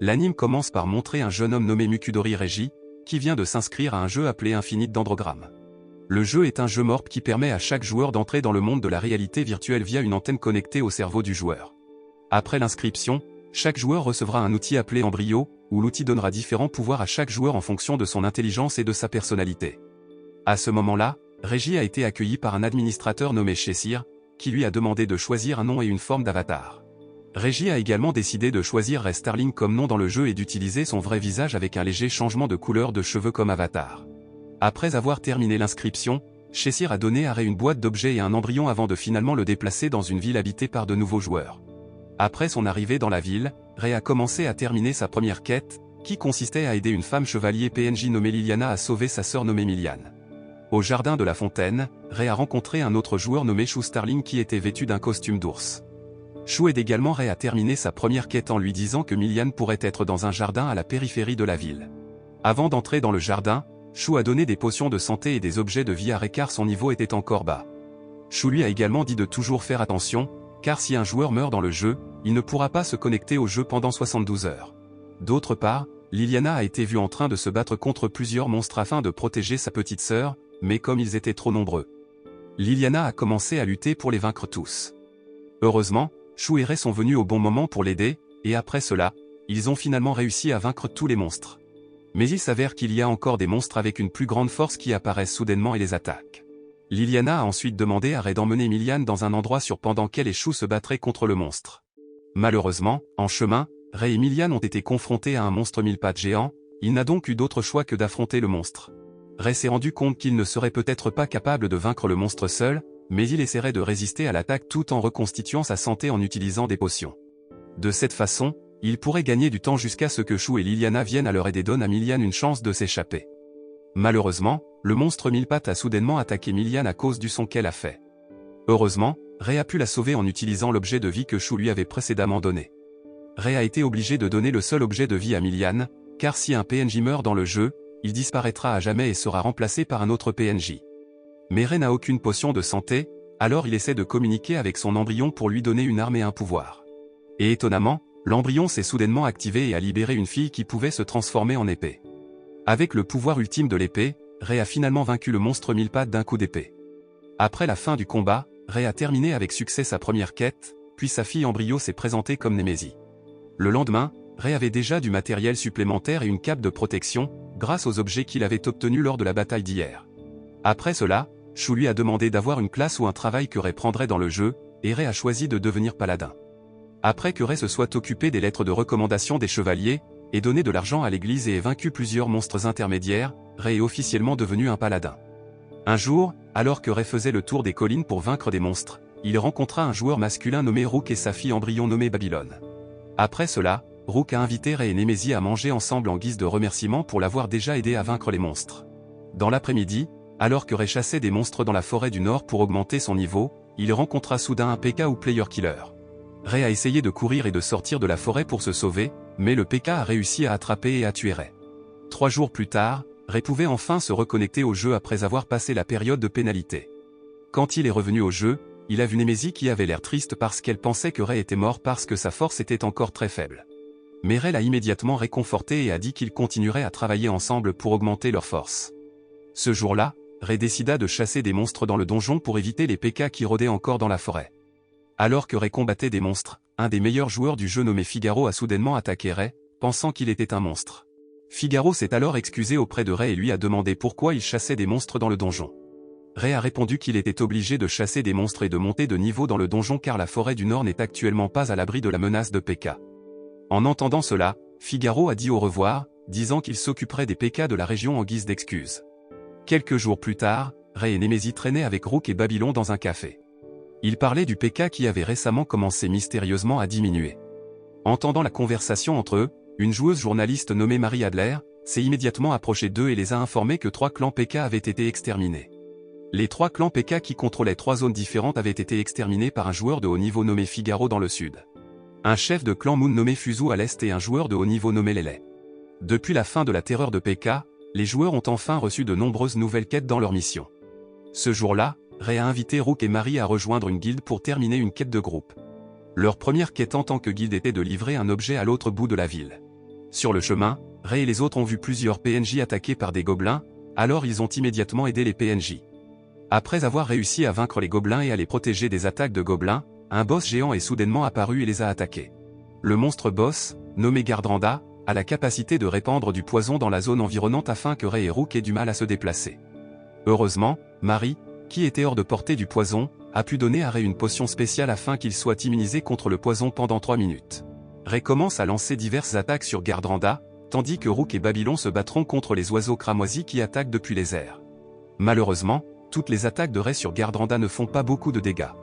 L'anime commence par montrer un jeune homme nommé Mukudori Reiji, qui vient de s'inscrire à un jeu appelé Infinite Dendrogramme. Le jeu est un jeu morp qui permet à chaque joueur d'entrer dans le monde de la réalité virtuelle via une antenne connectée au cerveau du joueur. Après l'inscription, chaque joueur recevra un outil appelé Embryo, où l'outil donnera différents pouvoirs à chaque joueur en fonction de son intelligence et de sa personnalité. À ce moment-là, Reiji a été accueilli par un administrateur nommé Chessir, qui lui a demandé de choisir un nom et une forme d'avatar. Reiji a également décidé de choisir Ray Starling comme nom dans le jeu et d'utiliser son vrai visage avec un léger changement de couleur de cheveux comme avatar. Après avoir terminé l'inscription, Chessir a donné à Ray une boîte d'objets et un embryon avant de finalement le déplacer dans une ville habitée par de nouveaux joueurs. Après son arrivée dans la ville, Ray a commencé à terminer sa première quête, qui consistait à aider une femme chevalier PNJ nommée Liliana à sauver sa sœur nommée Miliane. Au jardin de la fontaine, Ray a rencontré un autre joueur nommé Shu Starling qui était vêtu d'un costume d'ours. Shu aide également Ray à terminer sa première quête en lui disant que Miliane pourrait être dans un jardin à la périphérie de la ville. Avant d'entrer dans le jardin, Shu a donné des potions de santé et des objets de vie à Ray car son niveau était encore bas. Shu lui a également dit de toujours faire attention, car si un joueur meurt dans le jeu, il ne pourra pas se connecter au jeu pendant 72 heures. D'autre part, Liliana a été vue en train de se battre contre plusieurs monstres afin de protéger sa petite sœur, mais comme ils étaient trop nombreux, Liliana a commencé à lutter pour les vaincre tous. Heureusement, Shu et Ray sont venus au bon moment pour l'aider, et après cela, ils ont finalement réussi à vaincre tous les monstres. Mais il s'avère qu'il y a encore des monstres avec une plus grande force qui apparaissent soudainement et les attaquent. Liliana a ensuite demandé à Ray d'emmener Miliane dans un endroit sûr pendant qu'elle et Shu se battraient contre le monstre. Malheureusement, en chemin, Ray et Miliane ont été confrontés à un monstre mille pattes géant, il n'a donc eu d'autre choix que d'affronter le monstre. Ray s'est rendu compte qu'il ne serait peut-être pas capable de vaincre le monstre seul, mais il essaierait de résister à l'attaque tout en reconstituant sa santé en utilisant des potions. De cette façon, il pourrait gagner du temps jusqu'à ce que Shu et Liliana viennent à leur aide et donnent à Miliane une chance de s'échapper. Malheureusement, le monstre mille pattes a soudainement attaqué Miliane à cause du son qu'elle a fait. Heureusement, Ray a pu la sauver en utilisant l'objet de vie que Shu lui avait précédemment donné. Ray a été obligé de donner le seul objet de vie à Miliane, car si un PNJ meurt dans le jeu, il disparaîtra à jamais et sera remplacé par un autre PNJ. Mais Ray n'a aucune potion de santé, alors il essaie de communiquer avec son embryon pour lui donner une arme et un pouvoir. Et étonnamment, l'embryon s'est soudainement activé et a libéré une fille qui pouvait se transformer en épée. Avec le pouvoir ultime de l'épée, Ray a finalement vaincu le monstre mille pattes d'un coup d'épée. Après la fin du combat, Ray a terminé avec succès sa première quête, puis sa fille embryo s'est présentée comme Némésie. Le lendemain, Ray avait déjà du matériel supplémentaire et une cape de protection, grâce aux objets qu'il avait obtenus lors de la bataille d'hier. Après cela, Shu lui a demandé d'avoir une classe ou un travail que Ray prendrait dans le jeu, et Ray a choisi de devenir paladin. Après que Ray se soit occupé des lettres de recommandation des chevaliers, et donné de l'argent à l'église et ait vaincu plusieurs monstres intermédiaires, Ray est officiellement devenu un paladin. Un jour, alors que Ray faisait le tour des collines pour vaincre des monstres, il rencontra un joueur masculin nommé Rook et sa fille embryon nommée Babylone. Après cela, Rook a invité Ray et Némésie à manger ensemble en guise de remerciement pour l'avoir déjà aidé à vaincre les monstres. Dans l'après-midi, alors que Ray chassait des monstres dans la forêt du Nord pour augmenter son niveau, il rencontra soudain un PK ou Player Killer. Ray a essayé de courir et de sortir de la forêt pour se sauver, mais le PK a réussi à attraper et à tuer Ray. 3 jours plus tard, Ray pouvait enfin se reconnecter au jeu après avoir passé la période de pénalité. Quand il est revenu au jeu, il a vu Némésie qui avait l'air triste parce qu'elle pensait que Ray était mort parce que sa force était encore très faible. Mais Ray l'a immédiatement réconforté et a dit qu'ils continueraient à travailler ensemble pour augmenter leur force. Ce jour-là, Ray décida de chasser des monstres dans le donjon pour éviter les PK qui rôdaient encore dans la forêt. Alors que Ray combattait des monstres, un des meilleurs joueurs du jeu nommé Figaro a soudainement attaqué Ray, pensant qu'il était un monstre. Figaro s'est alors excusé auprès de Ray et lui a demandé pourquoi il chassait des monstres dans le donjon. Ray a répondu qu'il était obligé de chasser des monstres et de monter de niveau dans le donjon car la forêt du Nord n'est actuellement pas à l'abri de la menace de PK. En entendant cela, Figaro a dit au revoir, disant qu'il s'occuperait des PK de la région en guise d'excuse. Quelques jours plus tard, Ray et Némésie traînaient avec Rook et Babylon dans un café. Ils parlaient du PK qui avait récemment commencé mystérieusement à diminuer. Entendant la conversation entre eux, une joueuse journaliste nommée Marie Adler s'est immédiatement approchée d'eux et les a informés que 3 clans PK avaient été exterminés. Les 3 clans PK qui contrôlaient 3 zones différentes avaient été exterminés par un joueur de haut niveau nommé Figaro dans le sud, un chef de clan Moon nommé Fuzu à l'est et un joueur de haut niveau nommé Lele. Depuis la fin de la terreur de PK, les joueurs ont enfin reçu de nombreuses nouvelles quêtes dans leur mission. Ce jour-là, Ray a invité Rook et Marie à rejoindre une guilde pour terminer une quête de groupe. Leur première quête en tant que guilde était de livrer un objet à l'autre bout de la ville. Sur le chemin, Ray et les autres ont vu plusieurs PNJ attaqués par des gobelins, alors ils ont immédiatement aidé les PNJ. Après avoir réussi à vaincre les gobelins et à les protéger des attaques de gobelins, un boss géant est soudainement apparu et les a attaqués. Le monstre boss, nommé Gardranda, a la capacité de répandre du poison dans la zone environnante afin que Ray et Rook aient du mal à se déplacer. Heureusement, Marie, qui était hors de portée du poison, a pu donner à Ray une potion spéciale afin qu'il soit immunisé contre le poison pendant 3 minutes. Ray commence à lancer diverses attaques sur Gardranda, tandis que Rook et Babylon se battront contre les oiseaux cramoisis qui attaquent depuis les airs. Malheureusement, toutes les attaques de Ray sur Gardranda ne font pas beaucoup de dégâts.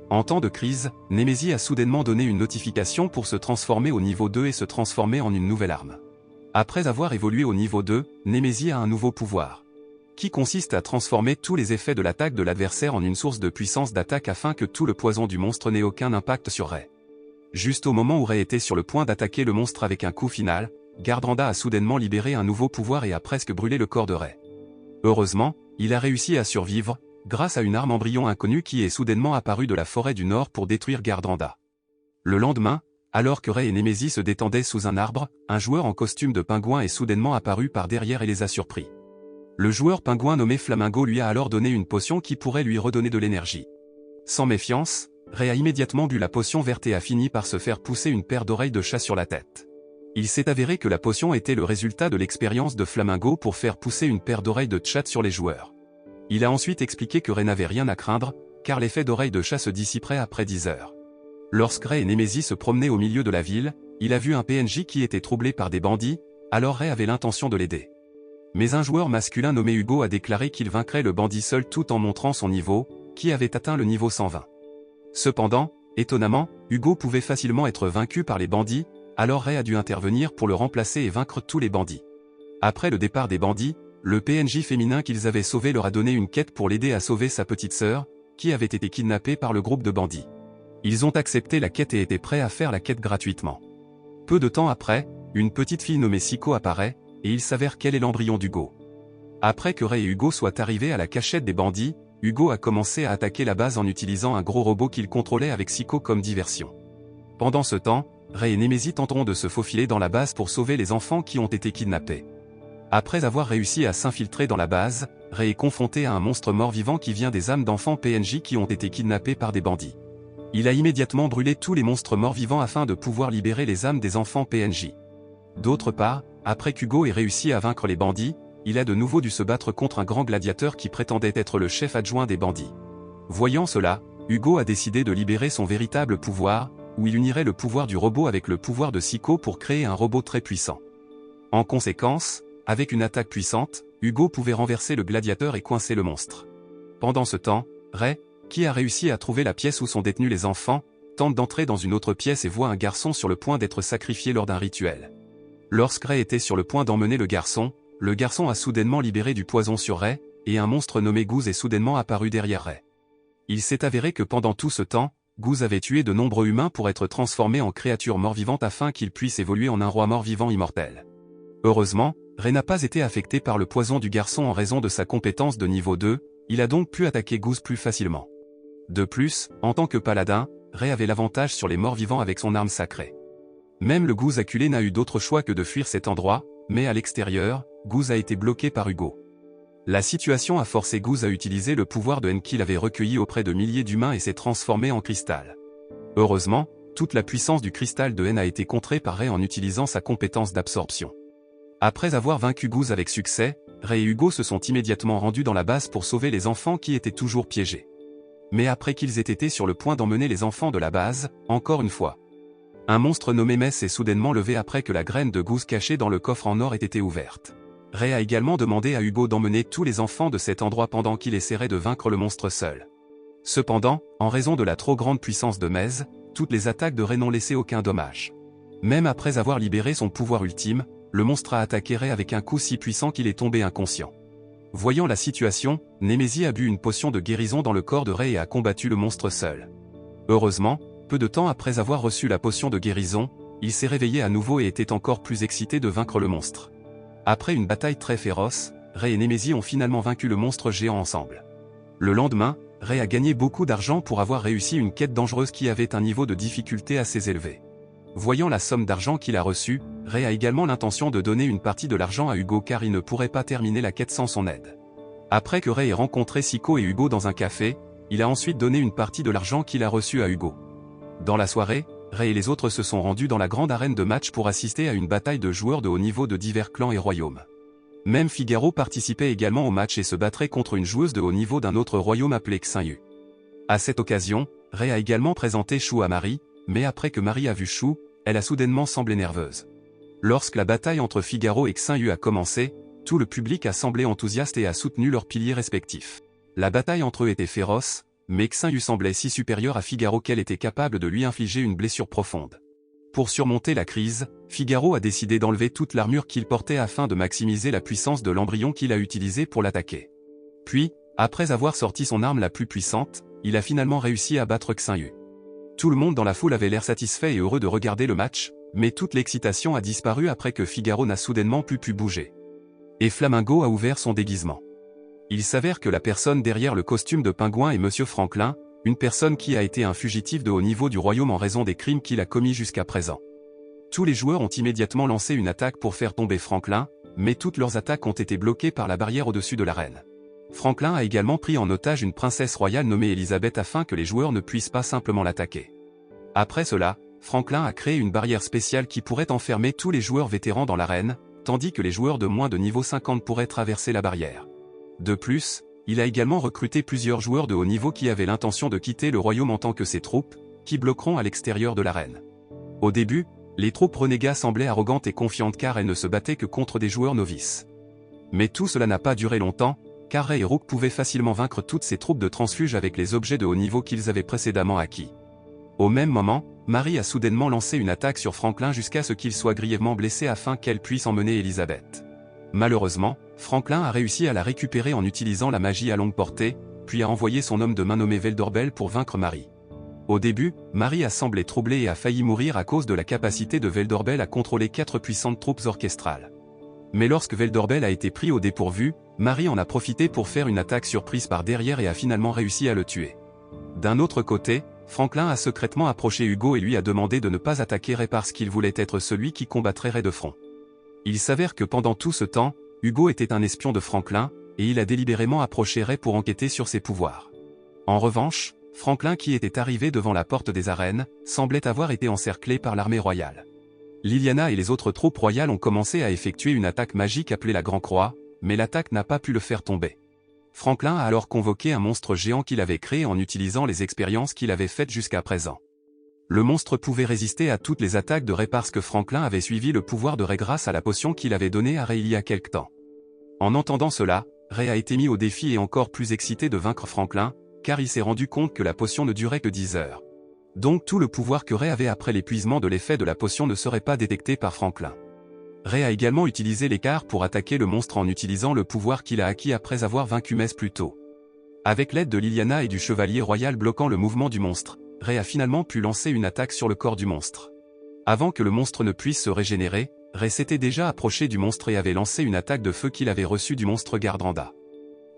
En temps de crise, Nemesis a soudainement donné une notification pour se transformer au niveau 2 et se transformer en une nouvelle arme. Après avoir évolué au niveau 2, Nemesis a un nouveau pouvoir, qui consiste à transformer tous les effets de l'attaque de l'adversaire en une source de puissance d'attaque afin que tout le poison du monstre n'ait aucun impact sur Ray. Juste au moment où Ray était sur le point d'attaquer le monstre avec un coup final, Gardranda a soudainement libéré un nouveau pouvoir et a presque brûlé le corps de Ray. Heureusement, il a réussi à survivre, grâce à une arme embryon inconnue qui est soudainement apparue de la forêt du Nord pour détruire Gardranda. Le lendemain, alors que Ray et Nemesis se détendaient sous un arbre, un joueur en costume de pingouin est soudainement apparu par derrière et les a surpris. Le joueur pingouin nommé Flamingo lui a alors donné une potion qui pourrait lui redonner de l'énergie. Sans méfiance, Ray a immédiatement bu la potion verte et a fini par se faire pousser une paire d'oreilles de chat sur la tête. Il s'est avéré que la potion était le résultat de l'expérience de Flamingo pour faire pousser une paire d'oreilles de chat sur les joueurs. Il a ensuite expliqué que Ray n'avait rien à craindre, car l'effet d'oreilles de chat se dissiperait après 10 heures. Lorsque Ray et Nemesis se promenaient au milieu de la ville, il a vu un PNJ qui était troublé par des bandits, alors Ray avait l'intention de l'aider. Mais un joueur masculin nommé Hugo a déclaré qu'il vaincrait le bandit seul tout en montrant son niveau, qui avait atteint le niveau 120. Cependant, étonnamment, Hugo pouvait facilement être vaincu par les bandits, alors Ray a dû intervenir pour le remplacer et vaincre tous les bandits. Après le départ des bandits, le PNJ féminin qu'ils avaient sauvé leur a donné une quête pour l'aider à sauver sa petite sœur, qui avait été kidnappée par le groupe de bandits. Ils ont accepté la quête et étaient prêts à faire la quête gratuitement. Peu de temps après, une petite fille nommée Siko apparaît, et il s'avère qu'elle est l'embryon d'Hugo. Après que Ray et Hugo soient arrivés à la cachette des bandits, Hugo a commencé à attaquer la base en utilisant un gros robot qu'il contrôlait avec Siko comme diversion. Pendant ce temps, Ray et Nemesis tenteront de se faufiler dans la base pour sauver les enfants qui ont été kidnappés. Après avoir réussi à s'infiltrer dans la base, Ray est confronté à un monstre mort-vivant qui vient des âmes d'enfants PNJ qui ont été kidnappés par des bandits. Il a immédiatement brûlé tous les monstres morts-vivants afin de pouvoir libérer les âmes des enfants PNJ. D'autre part, après qu'Hugo ait réussi à vaincre les bandits, il a de nouveau dû se battre contre un grand gladiateur qui prétendait être le chef adjoint des bandits. Voyant cela, Hugo a décidé de libérer son véritable pouvoir, où il unirait le pouvoir du robot avec le pouvoir de Siko pour créer un robot très puissant. En conséquence, avec une attaque puissante, Hugo pouvait renverser le gladiateur et coincer le monstre. Pendant ce temps, Ray, qui a réussi à trouver la pièce où sont détenus les enfants, tente d'entrer dans une autre pièce et voit un garçon sur le point d'être sacrifié lors d'un rituel. Lorsque Ray était sur le point d'emmener le garçon a soudainement libéré du poison sur Ray, et un monstre nommé Goose est soudainement apparu derrière Ray. Il s'est avéré que pendant tout ce temps, Goose avait tué de nombreux humains pour être transformé en créature mort-vivante afin qu'il puisse évoluer en un roi mort-vivant immortel. Heureusement, Ray n'a pas été affecté par le poison du garçon en raison de sa compétence de niveau 2, il a donc pu attaquer Goose plus facilement. De plus, en tant que paladin, Ray avait l'avantage sur les morts-vivants avec son arme sacrée. Même le Goose acculé n'a eu d'autre choix que de fuir cet endroit, mais à l'extérieur, Goose a été bloqué par Hugo. La situation a forcé Goose à utiliser le pouvoir de haine qu'il avait recueilli auprès de milliers d'humains et s'est transformé en cristal. Heureusement, toute la puissance du cristal de haine a été contrée par Ray en utilisant sa compétence d'absorption. Après avoir vaincu Goose avec succès, Ray et Hugo se sont immédiatement rendus dans la base pour sauver les enfants qui étaient toujours piégés. Mais après qu'ils aient été sur le point d'emmener les enfants de la base, encore une fois, un monstre nommé Mess est soudainement levé après que la graine de Goose cachée dans le coffre en or ait été ouverte. Ray a également demandé à Hugo d'emmener tous les enfants de cet endroit pendant qu'il essaierait de vaincre le monstre seul. Cependant, en raison de la trop grande puissance de Mez, toutes les attaques de Ray n'ont laissé aucun dommage. Même après avoir libéré son pouvoir ultime, le monstre a attaqué Ray avec un coup si puissant qu'il est tombé inconscient. Voyant la situation, Nemesis a bu une potion de guérison dans le corps de Ray et a combattu le monstre seul. Heureusement, peu de temps après avoir reçu la potion de guérison, il s'est réveillé à nouveau et était encore plus excité de vaincre le monstre. Après une bataille très féroce, Ray et Nemesis ont finalement vaincu le monstre géant ensemble. Le lendemain, Ray a gagné beaucoup d'argent pour avoir réussi une quête dangereuse qui avait un niveau de difficulté assez élevé. Voyant la somme d'argent qu'il a reçue, Ray a également l'intention de donner une partie de l'argent à Hugo car il ne pourrait pas terminer la quête sans son aide. Après que Ray ait rencontré Siko et Hugo dans un café, il a ensuite donné une partie de l'argent qu'il a reçu à Hugo. Dans la soirée, Ray et les autres se sont rendus dans la grande arène de match pour assister à une bataille de joueurs de haut niveau de divers clans et royaumes. Même Figaro participait également au match et se battrait contre une joueuse de haut niveau d'un autre royaume appelé Xinyu. À cette occasion, Ray a également présenté Shu à Marie, mais après que Marie a vu Shu, elle a soudainement semblé nerveuse. Lorsque la bataille entre Figaro et Xinyu a commencé, tout le public a semblé enthousiaste et a soutenu leurs piliers respectifs. La bataille entre eux était féroce, mais Xinyu semblait si supérieur à Figaro qu'elle était capable de lui infliger une blessure profonde. Pour surmonter la crise, Figaro a décidé d'enlever toute l'armure qu'il portait afin de maximiser la puissance de l'embryon qu'il a utilisé pour l'attaquer. Puis, après avoir sorti son arme la plus puissante, il a finalement réussi à battre Xinyu. Tout le monde dans la foule avait l'air satisfait et heureux de regarder le match, mais toute l'excitation a disparu après que Figaro n'a soudainement plus pu bouger. Et Flamingo a ouvert son déguisement. Il s'avère que la personne derrière le costume de pingouin est Monsieur Franklin, une personne qui a été un fugitif de haut niveau du royaume en raison des crimes qu'il a commis jusqu'à présent. Tous les joueurs ont immédiatement lancé une attaque pour faire tomber Franklin, mais toutes leurs attaques ont été bloquées par la barrière au-dessus de l'arène. Franklin a également pris en otage une princesse royale nommée Elisabeth afin que les joueurs ne puissent pas simplement l'attaquer. Après cela, Franklin a créé une barrière spéciale qui pourrait enfermer tous les joueurs vétérans dans l'arène, tandis que les joueurs de moins de niveau 50 pourraient traverser la barrière. De plus, il a également recruté plusieurs joueurs de haut niveau qui avaient l'intention de quitter le royaume en tant que ses troupes, qui bloqueront à l'extérieur de l'arène. Au début, les troupes renégats semblaient arrogantes et confiantes car elles ne se battaient que contre des joueurs novices. Mais tout cela n'a pas duré longtemps, car Ray et Rook pouvaient facilement vaincre toutes ces troupes de transfuges avec les objets de haut niveau qu'ils avaient précédemment acquis. Au même moment, Marie a soudainement lancé une attaque sur Franklin jusqu'à ce qu'il soit grièvement blessé afin qu'elle puisse emmener Elisabeth. Malheureusement, Franklin a réussi à la récupérer en utilisant la magie à longue portée, puis a envoyé son homme de main nommé Veldorbel pour vaincre Marie. Au début, Marie a semblé troublée et a failli mourir à cause de la capacité de Veldorbel à contrôler 4 puissantes troupes orchestrales. Mais lorsque Veldorbel a été pris au dépourvu, Marie en a profité pour faire une attaque surprise par derrière et a finalement réussi à le tuer. D'un autre côté, Franklin a secrètement approché Hugo et lui a demandé de ne pas attaquer Ray parce qu'il voulait être celui qui combattrait Ray de front. Il s'avère que pendant tout ce temps, Hugo était un espion de Franklin, et il a délibérément approché Ray pour enquêter sur ses pouvoirs. En revanche, Franklin qui était arrivé devant la porte des arènes, semblait avoir été encerclé par l'armée royale. Liliana et les autres troupes royales ont commencé à effectuer une attaque magique appelée la Grand Croix, mais l'attaque n'a pas pu le faire tomber. Franklin a alors convoqué un monstre géant qu'il avait créé en utilisant les expériences qu'il avait faites jusqu'à présent. Le monstre pouvait résister à toutes les attaques de Ray parce que Franklin avait suivi le pouvoir de Ray grâce à la potion qu'il avait donnée à Ray il y a quelque temps. En entendant cela, Ray a été mis au défi et encore plus excité de vaincre Franklin, car il s'est rendu compte que la potion ne durait que 10 heures. Donc tout le pouvoir que Ray avait après l'épuisement de l'effet de la potion ne serait pas détecté par Franklin. Ray a également utilisé l'écart pour attaquer le monstre en utilisant le pouvoir qu'il a acquis après avoir vaincu Mess plus tôt. Avec l'aide de Liliana et du chevalier royal bloquant le mouvement du monstre, Ray a finalement pu lancer une attaque sur le corps du monstre. Avant que le monstre ne puisse se régénérer, Ray s'était déjà approché du monstre et avait lancé une attaque de feu qu'il avait reçue du monstre Gardranda.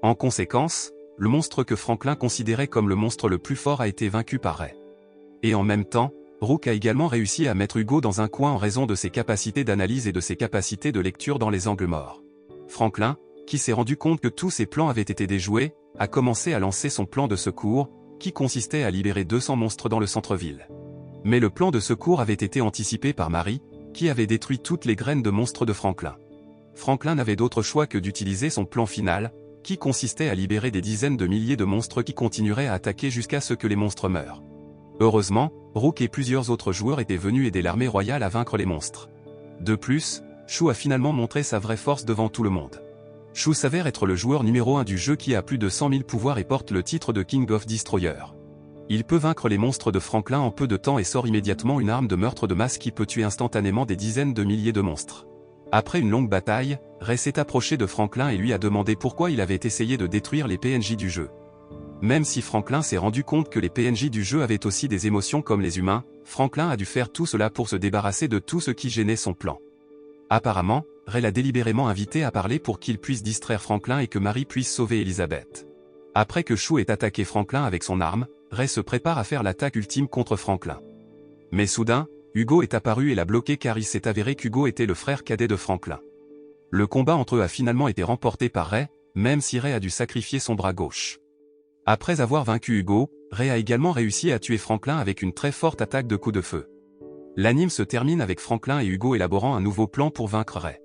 En conséquence, le monstre que Franklin considérait comme le monstre le plus fort a été vaincu par Ray. Et en même temps, Rook a également réussi à mettre Hugo dans un coin en raison de ses capacités d'analyse et de ses capacités de lecture dans les angles morts. Franklin, qui s'est rendu compte que tous ses plans avaient été déjoués, a commencé à lancer son plan de secours, qui consistait à libérer 200 monstres dans le centre-ville. Mais le plan de secours avait été anticipé par Marie, qui avait détruit toutes les graines de monstres de Franklin. Franklin n'avait d'autre choix que d'utiliser son plan final, qui consistait à libérer des dizaines de milliers de monstres qui continueraient à attaquer jusqu'à ce que les monstres meurent. Heureusement, Rook et plusieurs autres joueurs étaient venus aider l'armée royale à vaincre les monstres. De plus, Shu a finalement montré sa vraie force devant tout le monde. Shu s'avère être le joueur numéro 1 du jeu qui a plus de 100 000 pouvoirs et porte le titre de King of Destroyer. Il peut vaincre les monstres de Franklin en peu de temps et sort immédiatement une arme de meurtre de masse qui peut tuer instantanément des dizaines de milliers de monstres. Après une longue bataille, Ray s'est approché de Franklin et lui a demandé pourquoi il avait essayé de détruire les PNJ du jeu. Même si Franklin s'est rendu compte que les PNJ du jeu avaient aussi des émotions comme les humains, Franklin a dû faire tout cela pour se débarrasser de tout ce qui gênait son plan. Apparemment, Ray l'a délibérément invité à parler pour qu'il puisse distraire Franklin et que Marie puisse sauver Elisabeth. Après que Shu ait attaqué Franklin avec son arme, Ray se prépare à faire l'attaque ultime contre Franklin. Mais soudain, Hugo est apparu et l'a bloqué car il s'est avéré qu'Hugo était le frère cadet de Franklin. Le combat entre eux a finalement été remporté par Ray, même si Ray a dû sacrifier son bras gauche. Après avoir vaincu Hugo, Ray a également réussi à tuer Franklin avec une très forte attaque de coups de feu. L'anime se termine avec Franklin et Hugo élaborant un nouveau plan pour vaincre Ray.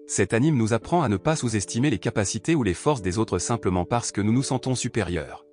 Cet anime nous apprend à ne pas sous-estimer les capacités ou les forces des autres simplement parce que nous nous sentons supérieurs.